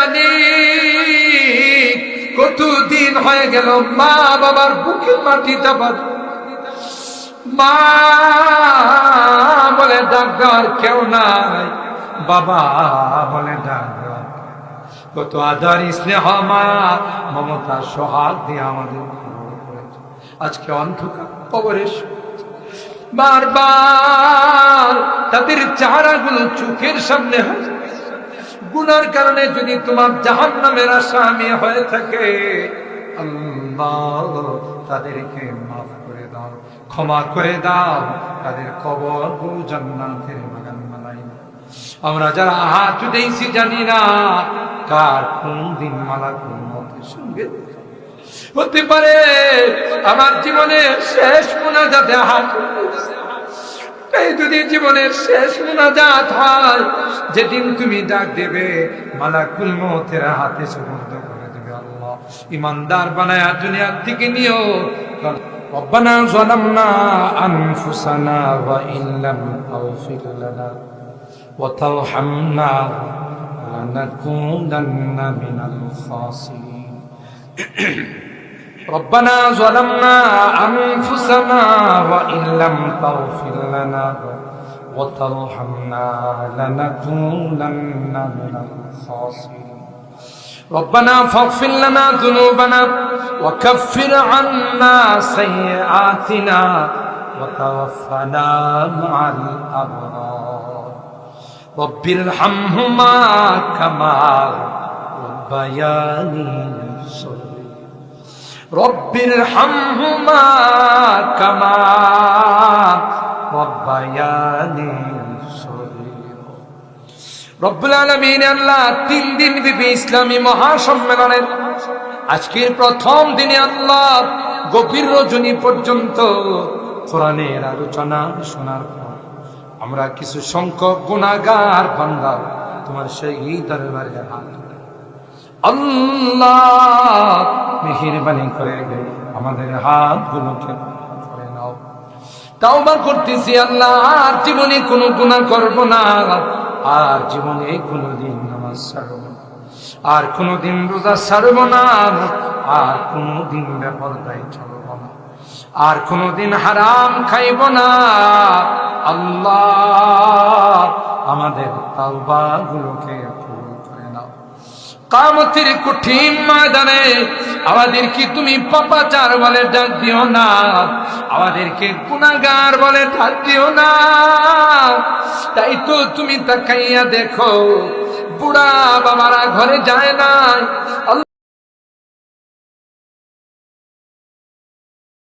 মালিক কতদিন হয়ে গেল মা বাবার বুকের মাটি চাপা, মা বলে ডাক দেওয়ার কেউ নাই, বাবা বলে ডাক দেওয়ার, কত আদর স্নেহ মা মমতা সোহাগ দিয়ে আমাদের আজকে অন্ধকার কবরে বারবার তাদের চেহারাগুলো চোখের সামনে হয়। গুনার কারণে যদি তোমার জাহান্নামের আসামি হয়ে থাকে, আল্লাহ তাদেরকে মাফ করে দাও, ক্ষমা করে দাও, তাদের কবর জান্নাতের বাগান বানাই। আমরা যারা হাত উঠেছি জানি না কার কোন দিন মালাকুল মউতের সঙ্গে হতে পারে। আমার জীবনের শেষ মুনাজাতে হাত, এই যদি জীবনের শেষ মুনাজাত হয়, যেদিন তুমি ডাক দেবে মালাকুল মউতের হাতে সুপর্দ করে দেবে। আল্লাহ ইমানদার বানায়া দুনিয়া থেকে নিও। রব্বানা যালামনা আনফুসানা ওয়া ইল্লাম তাগফির লানা ওয়া তারহামনা লানাকুনান্না মিনাল খাসিরিন। ربنا ظلمنا أنفسنا وإن لم تغفر لنا وترحمنا لنكونن من الخاسرين. ربنا فاغفر لنا ذنوبنا وكفر عنا سيئاتنا وتوفنا مع الأبرار. رب ارحمهما كما ربياني صغيرا. رب ارحمهما كما ربياني صغيرا. রব্বুল আলামিন আল্লাহ 3 দিন ব্যাপী ইসলামী মহাসম্মেলনের আজকের প্রথম দিনে আল্লাহ গভীর রজনী পর্যন্ত কোরআনের আলোচনা শোনার পর আমরা কিছু সংখ্যক গুনাহগার বান্দা তোমার সেই দরবারে হাত, আল্লাহ মেহেরবানি করে আমাদের হাতগুলোকে ধরে নাও। তাওবা করতেছি আল্লাহ, আর জীবনে কোনো গুনাহ করব না, আর জীবনে কোনোদিন নামাজ ছাড়ব না, আর কোনোদিন রোজা ছাড়ব না, আর কোনোদিন বেপরদায় চলব না, আর কোনোদিন হারাম খাইব না। আল্লাহ আমাদের তাওবাগুলোকে কবুল করে নাও। কিয়ামতের কঠিন ময়দানে আমাদেরকে তুমি পাপাচার বলে ডাক দিও না, আমাদেরকে গুনাহগার বলে ডাক দিও না। তাই তো তুমি তাকাইয়া দেখো, বুড়া বাবারা ঘরে যায় না।